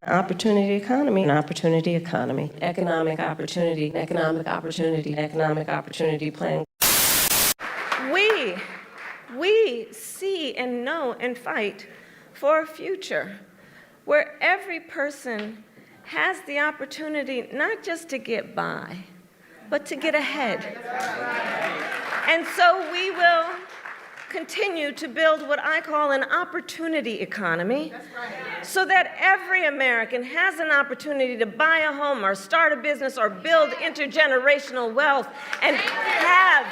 Opportunity economy, an opportunity economy, economic opportunity, economic opportunity, economic opportunity plan. We see and know and fight for a future where every person has the opportunity not just to get by, but to get ahead. And so we will continue to build what I call an opportunity economy, so that every American has an opportunity to buy a home or start a business or build intergenerational wealth and have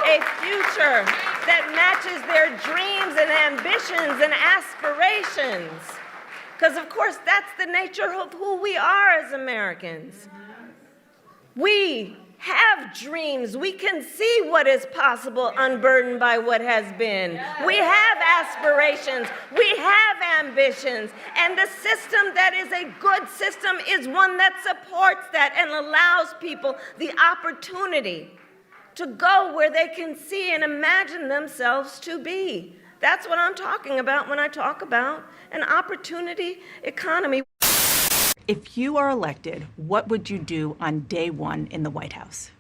a future that matches their dreams and ambitions and aspirations. Because, of course, that's the nature of who we are as Americans. We have dreams. We can see what is possible unburdened by what has been. We have aspirations. We have ambitions. And the system that is a good system is one that supports that and allows people the opportunity to go where they can see and imagine themselves to be. That's what I'm talking about when I talk about an opportunity economy. If you are elected, what would you do on day one in the White House?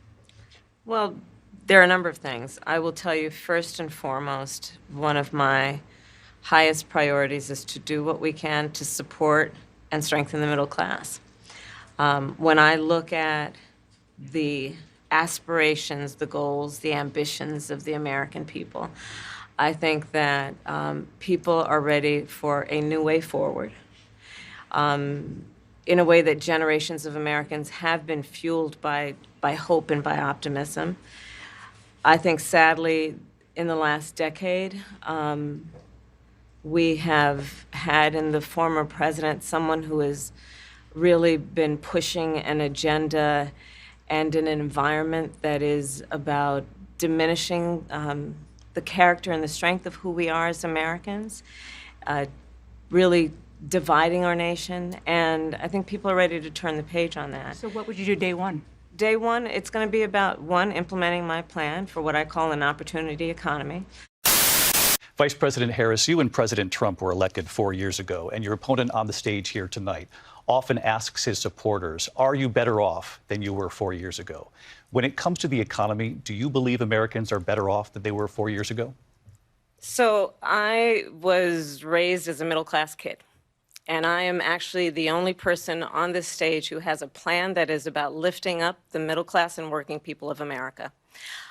Well, there are a number of things. I will tell you, first and foremost, one of my highest priorities is to do what we can to support and strengthen the middle class. When I look at the aspirations, the goals, the ambitions of the American people, I think that people are ready for a new way forward. In a way that generations of Americans have been fueled by hope and by optimism. I think, sadly, in the last decade, we have had in the former president someone who has really been pushing an agenda and an environment that is about diminishing the character and the strength of who we are as Americans, really dividing our nation, and I think people are ready to turn the page on that. So what would you do day one? Day one, it's going to be about, one, implementing my plan for what I call an opportunity economy. Vice President Harris, you and President Trump were elected 4 years ago, and your opponent on the stage here tonight often asks his supporters, are you better off than you were 4 years ago? When it comes to the economy, do you believe Americans are better off than they were 4 years ago? So I was raised as a middle-class kid. And I am actually the only person on this stage who has a plan that is about lifting up the middle class and working people of America.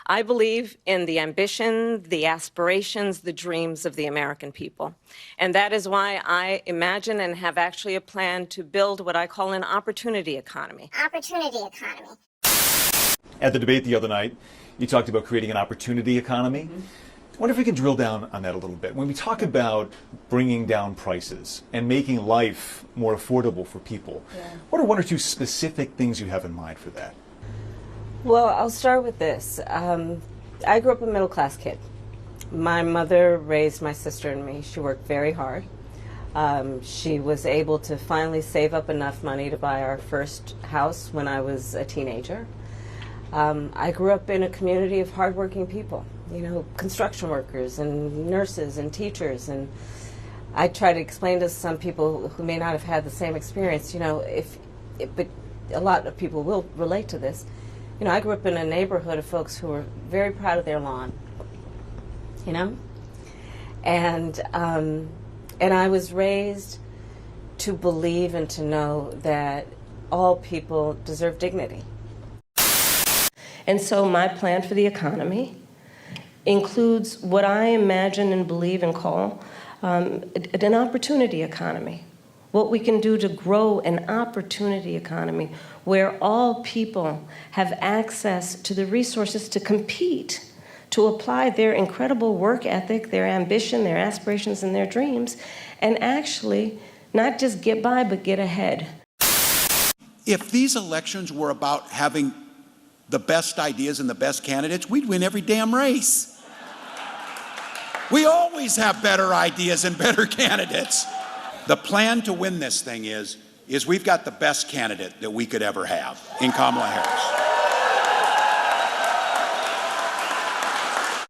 I believe in the ambition, the aspirations, the dreams of the American people. And that is why I imagine and have actually a plan to build what I call an opportunity economy. Opportunity economy. At the debate the other night, you talked about creating an opportunity economy. I wonder if we can drill down on that a little bit. When we talk about bringing down prices and making life more affordable for people, what are one or two specific things you have in mind for that? Well, I'll start with this. I grew up a middle-class kid. My mother raised my sister and me. She worked very hard. She was able to finally save up enough money to buy our first house when I was a teenager. I grew up in a community of hardworking people, you know, construction workers and nurses and teachers. And I try to explain to some people who may not have had the same experience, you know, but a lot of people will relate to this. You know, I grew up in a neighborhood of folks who were very proud of their lawn, you know, and I was raised to believe and to know that all people deserve dignity. And so my plan for the economy includes what I imagine and believe and call an opportunity economy. What we can do to grow an opportunity economy where all people have access to the resources to compete, to apply their incredible work ethic, their ambition, their aspirations, and their dreams, and actually not just get by, but get ahead. If these elections were about having the best ideas and the best candidates, we'd win every damn race. We always have better ideas and better candidates. The plan to win this thing is we've got the best candidate that we could ever have in Kamala Harris.